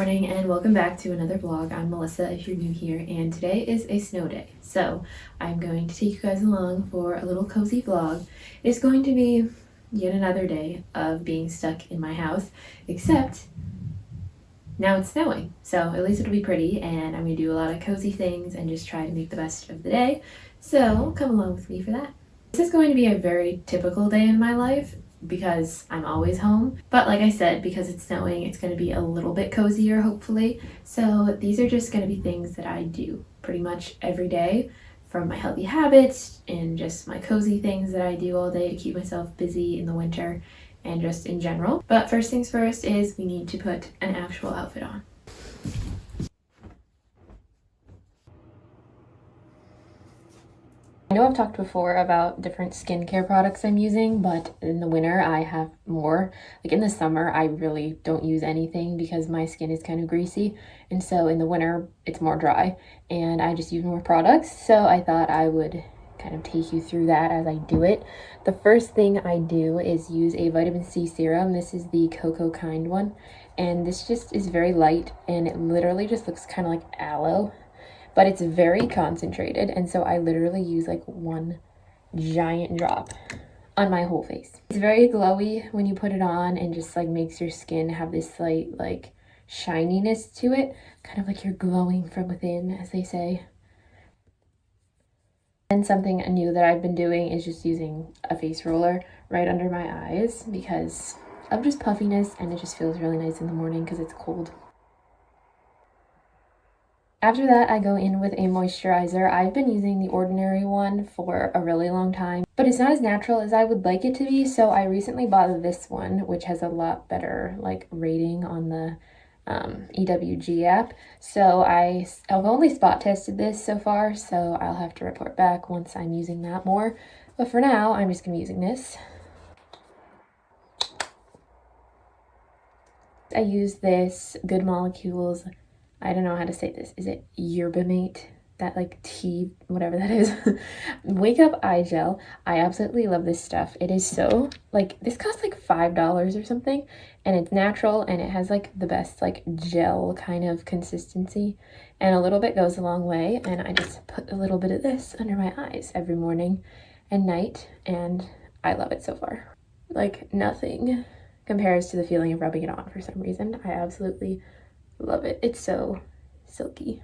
morning and welcome back to another vlog. I'm Melissa if you're new here, and today is a snow day. So I'm going to take you guys along for a little cozy vlog. It's going to be yet another day of being stuck in my house, except now it's snowing. So at least it'll be pretty, and I'm going to do a lot of cozy things and just try to make the best of the day. So come along with me for that. This is going to be a very typical day in my life because I'm always home. But like I said, because it's snowing, it's going to be a little bit cozier, hopefully. So these are just going to be things that I do pretty much every day, from my healthy habits and just my cozy things that I do all day to keep myself busy in the winter and just in general. But first things first is we need to put an actual outfit on. I know I've talked before about different skincare products I'm using, but in the winter I have more. Like in the summer, I really don't use anything because my skin is kind of greasy. And so in the winter, it's more dry and I just use more products. So I thought I would kind of take you through that as I do it. The first thing I do is use a vitamin C serum. This is the Cocoa Kind one. And this just is very light and it literally just looks kind of like aloe. But it's very concentrated, and so I literally use like one giant drop on my whole face. It's very glowy when you put it on and just like makes your skin have this slight like shininess to it, kind of like you're glowing from within, as they say. And something new that I've been doing is just using a face roller right under my eyes because of just puffiness, and it just feels really nice in the morning because it's cold. After that, I go in with a moisturizer. I've been using the Ordinary one for a really long time, but it's not as natural as I would like it to be, so I recently bought this one, which has a lot better like rating on the EWG app. So I've only spot tested this so far, so I'll have to report back once I'm using that more. But for now, I'm just going to be using this. I use this Good Molecules, I don't know how to say this. Is it yerba mate? That like tea, whatever that is. Wake Up Eye Gel. I absolutely love this stuff. It is so, like, this costs like $5 or something. And it's natural and it has like the best like gel kind of consistency. And a little bit goes a long way. And I just put a little bit of this under my eyes every morning and night. And I love it so far. Like nothing compares to the feeling of rubbing it on for some reason. I absolutely love it. It's so silky.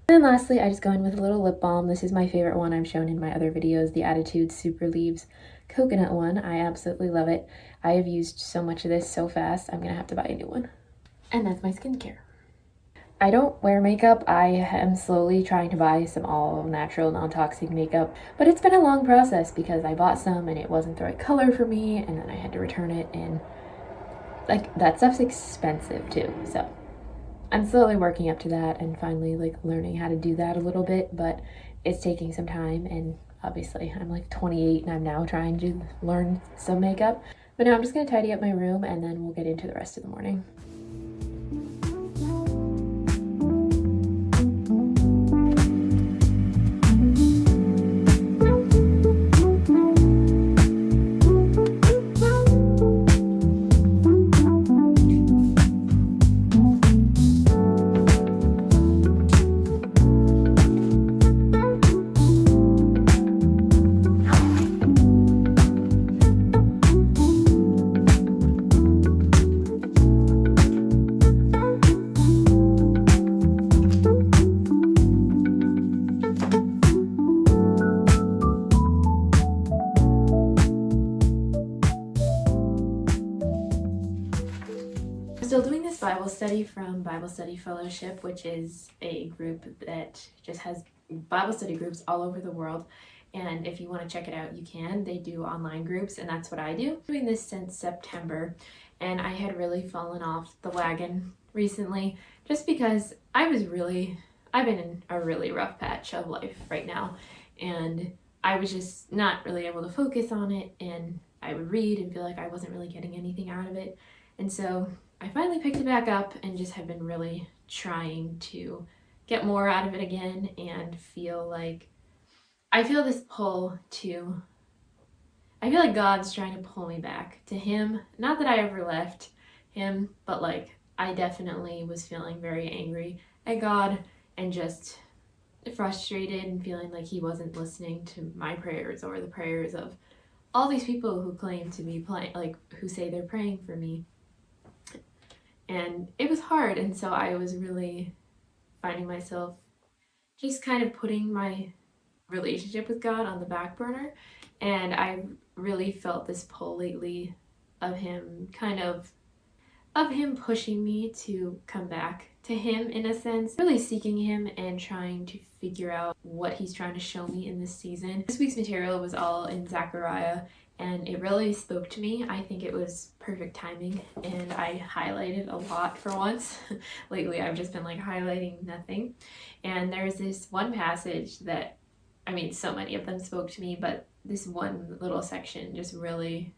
And then lastly, I just go in with a little lip balm. This is my favorite one I've shown in my other videos, the Attitude Super Leaves Coconut one. I absolutely love it. I have used so much of this so fast, I'm gonna have to buy a new one. And that's my skincare. I don't wear makeup. I am slowly trying to buy some all natural, non-toxic makeup, but it's been a long process because I bought some and it wasn't the right color for me, and then I had to return it, and like that stuff's expensive too, so I'm slowly working up to that and finally like learning how to do that a little bit, but it's taking some time, and obviously I'm like 28 and I'm now trying to learn some makeup. But now I'm just gonna tidy up my room and then we'll get into the rest of the morning. Still doing this Bible study from Bible Study Fellowship, which is a group that just has Bible study groups all over the world. And if you want to check it out, you can. They do online groups, and that's what I do. I'm doing this since September, and I had really fallen off the wagon recently just because I've been in a really rough patch of life right now, and I was just not really able to focus on it, and I would read and feel like I wasn't really getting anything out of it. And so I finally picked it back up and just have been really trying to get more out of it again, and I feel this pull to, I feel like God's trying to pull me back to Him. Not that I ever left Him, but like I definitely was feeling very angry at God and just frustrated and feeling like he wasn't listening to my prayers or the prayers of all these people who claim to be who say they're praying for me. And it was hard, and so I was really finding myself just kind of putting my relationship with God on the back burner. And I really felt this pull lately of him pushing me to come back to him, in a sense, really seeking him and trying to figure out what he's trying to show me in this season. This week's material was all in Zechariah, and it really spoke to me. I think it was perfect timing, and I highlighted a lot for once. Lately I've just been like highlighting nothing, and there's this one passage that, I mean, so many of them spoke to me, but this one little section just really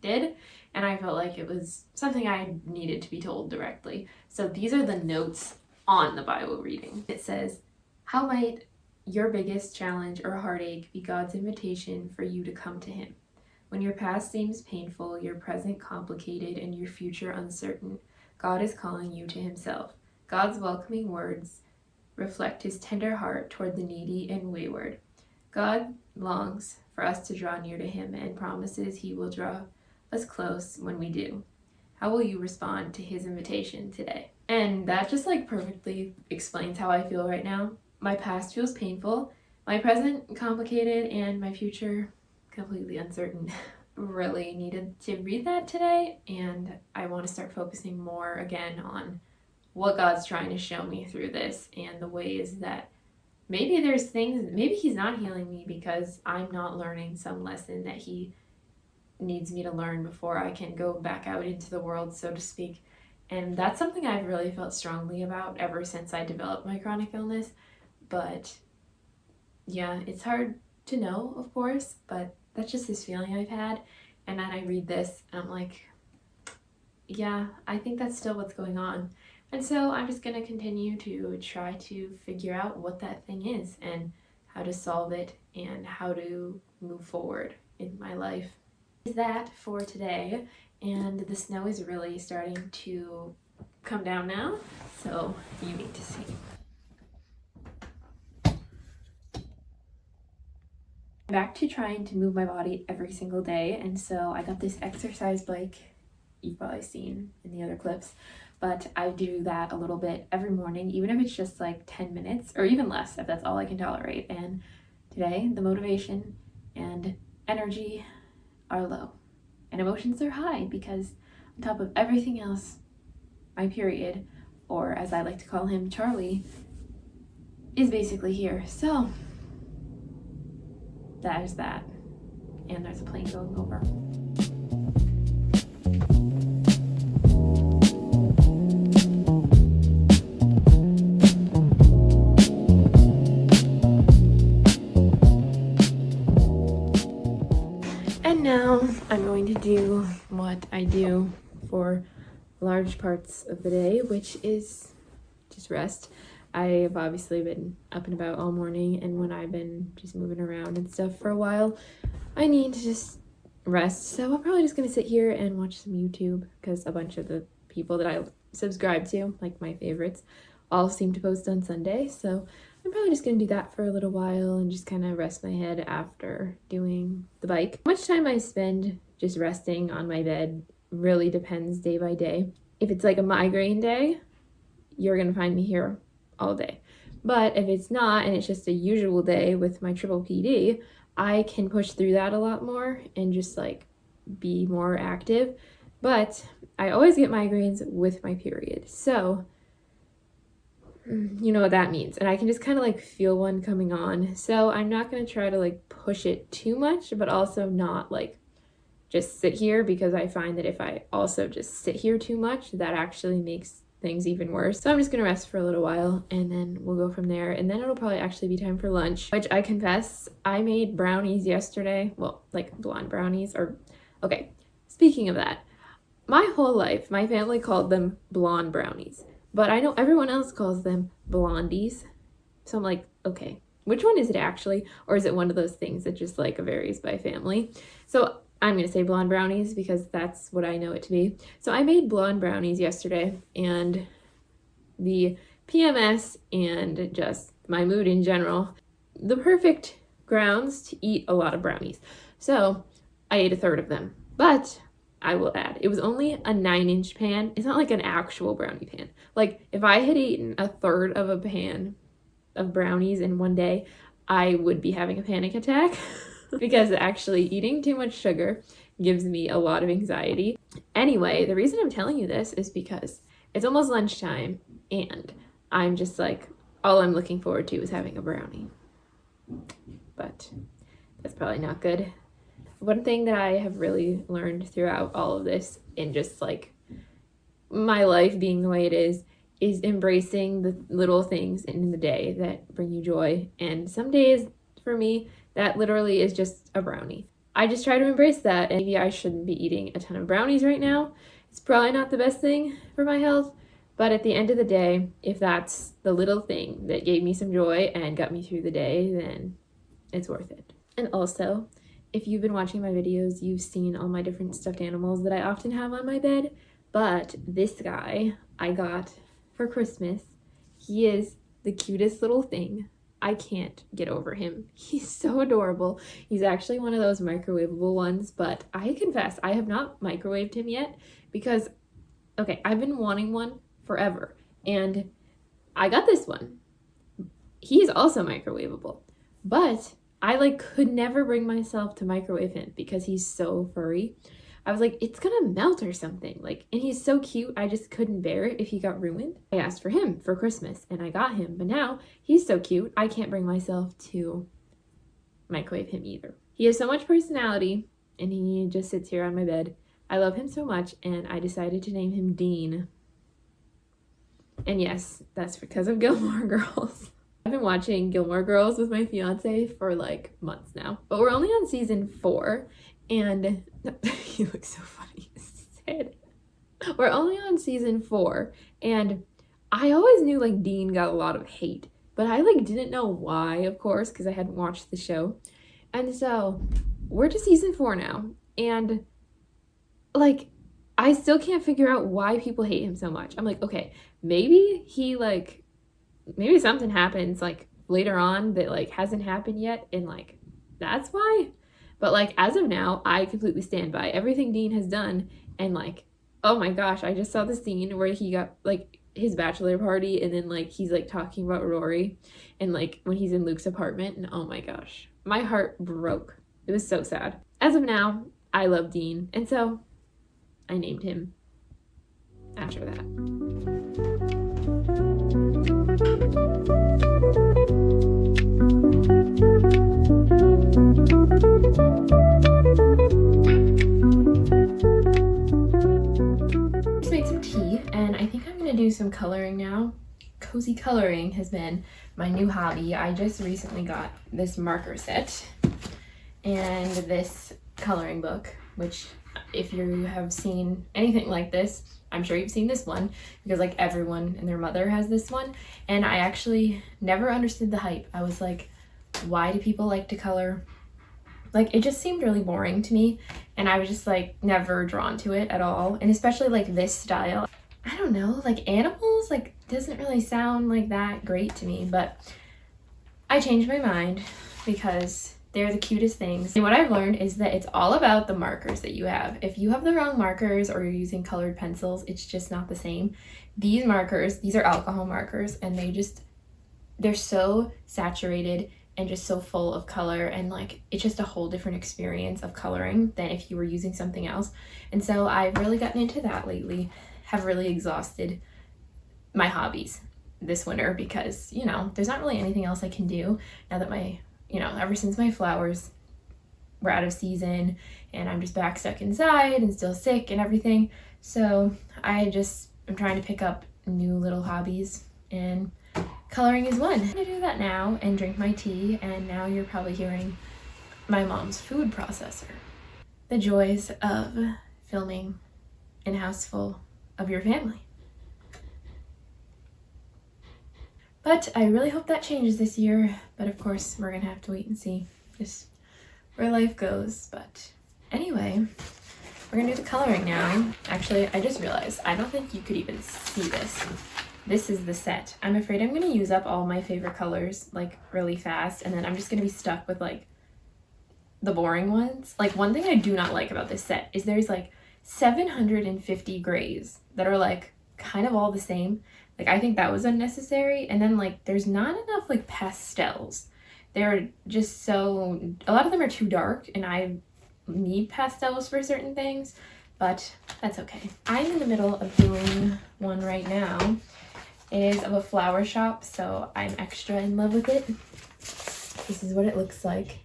did, and I felt like it was something I needed to be told directly. So these are the notes on the Bible reading. It says, "How might your biggest challenge or heartache be God's invitation for you to come to him? When your past seems painful, your present complicated, and your future uncertain, God is calling you to himself. God's welcoming words reflect his tender heart toward the needy and wayward. God longs for us to draw near to him and promises he will draw us close when we do. How will you respond to his invitation today?" And that just like perfectly explains how I feel right now. My past feels painful, my present complicated, and my future completely uncertain. Really needed to read that today, and I want to start focusing more again on what God's trying to show me through this, and the ways that maybe there's things, maybe he's not healing me because I'm not learning some lesson that he needs me to learn before I can go back out into the world, so to speak. And that's something I've really felt strongly about ever since I developed my chronic illness. But yeah, it's hard to know, of course, but that's just this feeling I've had. And then I read this and I'm like, yeah, I think that's still what's going on. And so I'm just going to continue to try to figure out what that thing is and how to solve it and how to move forward in my life. Is that for today, and the snow is really starting to come down now, so you need to see. Back to trying to move my body every single day, and so I got this exercise bike you've probably seen in the other clips, but I do that a little bit every morning, even if it's just like 10 minutes or even less, if that's all I can tolerate. And today the motivation and energy are low and emotions are high because on top of everything else, my period, or as I like to call him, Charlie, is basically here. So there's that, and there's a plane going over. And now I'm going to do what I do for large parts of the day, which is just rest. I've obviously been up and about all morning, and when I've been just moving around and stuff for a while, I need to just rest. So I'm probably just gonna sit here and watch some YouTube, because a bunch of the people that I subscribe to, like my favorites, all seem to post on Sunday. So I'm probably just gonna do that for a little while and just kind of rest my head after doing the bike. How much time I spend just resting on my bed really depends day by day. If it's like a migraine day, you're gonna find me here all day. But if it's not, and it's just a usual day with my pppd, I can push through that a lot more and just like be more active. But I always get migraines with my period, so you know what that means, and I can just kind of like feel one coming on. So I'm not going to try to like push it too much, but also not like just sit here, because I find that if I also just sit here too much, that actually makes things even worse. So I'm just gonna rest for a little while, and then we'll go from there, and then it'll probably actually be time for lunch, which I confess I made brownies yesterday. Well, like blonde brownies, or okay, speaking of that, my whole life my family called them blonde brownies, but I know everyone else calls them blondies. So I'm like, okay, which one is it actually? Or is it one of those things that just like varies by family? So I'm going to say blonde brownies because that's what I know it to be. So I made blonde brownies yesterday, and the PMS and just my mood in general, the perfect grounds to eat a lot of brownies. So I ate a third of them, but I will add, it was only a 9-inch pan. It's not like an actual brownie pan. Like if I had eaten a third of a pan of brownies in one day, I would be having a panic attack because actually eating too much sugar gives me a lot of anxiety. Anyway, the reason I'm telling you this is because it's almost lunchtime and I'm just like, all I'm looking forward to is having a brownie. But that's probably not good. One thing that I have really learned throughout all of this, and just like my life being the way it is embracing the little things in the day that bring you joy. And some days for me, that literally is just a brownie. I just try to embrace that, and maybe I shouldn't be eating a ton of brownies right now. It's probably not the best thing for my health, but at the end of the day, if that's the little thing that gave me some joy and got me through the day, then it's worth it. And also, if you've been watching my videos, you've seen all my different stuffed animals that I often have on my bed, but this guy I got for Christmas. He is the cutest little thing. I can't get over him. He's so adorable. He's actually one of those microwavable ones, but I confess I have not microwaved him yet because, okay, I've been wanting one forever, and I got this one. He's also microwavable, but I could never bring myself to microwave him because he's so furry. I was like, it's gonna melt or something. And he's so cute, I just couldn't bear it if he got ruined. I asked for him for Christmas and I got him, but now he's so cute, I can't bring myself to microwave him either. He has so much personality and he just sits here on my bed. I love him so much, and I decided to name him Dean. And yes, that's because of Gilmore Girls. I've been watching Gilmore Girls with my fiance for months now, but we're only on season 4, and he looks so funny. Sad. We're only on season 4, and I always knew Dean got a lot of hate, but I didn't know why, of course, because I hadn't watched the show. And so we're to season 4 now, and I still can't figure out why people hate him so much. I'm like, okay, maybe he maybe something happens later on that hasn't happened yet, and that's why. But as of now, I completely stand by everything Dean has done. And oh my gosh, I just saw the scene where he got his bachelor party, and then he's talking about Rory, and when he's in Luke's apartment, and oh my gosh, my heart broke. It was so sad. As of now, I love Dean, and so I named him after that. Just made some tea, and I think I'm gonna do some coloring now. Cozy coloring has been my new hobby. I just recently got this marker set and this coloring book, which if you have seen anything like this, I'm sure you've seen this one, because everyone and their mother has this one. And I actually never understood the hype. I was like, why do people like to color? It just seemed really boring to me, and I was just never drawn to it at all. And especially this style, I don't know, animals doesn't really sound that great to me. But I changed my mind because they're the cutest things. And what I've learned is that it's all about the markers that you have. If you have the wrong markers or you're using colored pencils, it's just not the same. These markers, these are alcohol markers, and they're so saturated and just so full of color, and it's just a whole different experience of coloring than if you were using something else. And so I've really gotten into that lately, have really exhausted my hobbies this winter because, there's not really anything else I can do now that ever since my flowers were out of season and I'm just back stuck inside and still sick and everything. So I'm trying to pick up new little hobbies, and coloring is one. I'm gonna do that now and drink my tea, and now you're probably hearing my mom's food processor. The joys of filming in a house full of your family. But I really hope that changes this year. But of course, we're gonna have to wait and see just where life goes. But Anyway, we're gonna do the coloring now. Actually, I just realized, I don't think you could even see this. This is the set. I'm afraid I'm gonna use up all my favorite colors like really fast, and then I'm just gonna be stuck with like the boring ones. Like, one thing I do not like about this set is there's like 750 grays that are like kind of all the same. Like, I think that was unnecessary. And then like there's not enough like pastels. They're just so, a lot of them are too dark, and I need pastels for certain things, but that's okay. I'm in the middle of doing one right now. It is of a flower shop, so I'm extra in love with it. This is what it looks like.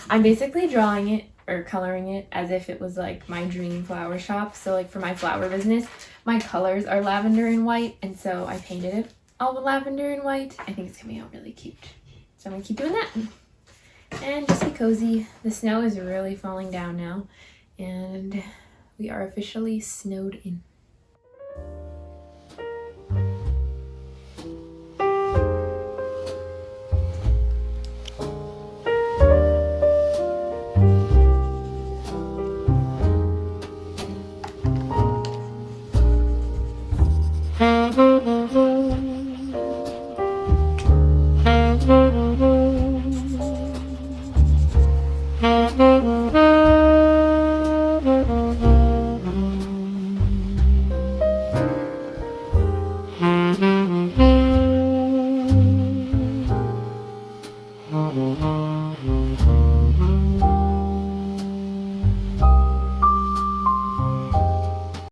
I'm basically drawing it or coloring it as if it was like my dream flower shop. So like for my flower business, my colors are lavender and white, and so I painted it all with lavender and white. I think it's coming out really cute. So I'm gonna keep doing that. And just be cozy. The snow is really falling down now, and we are officially snowed in.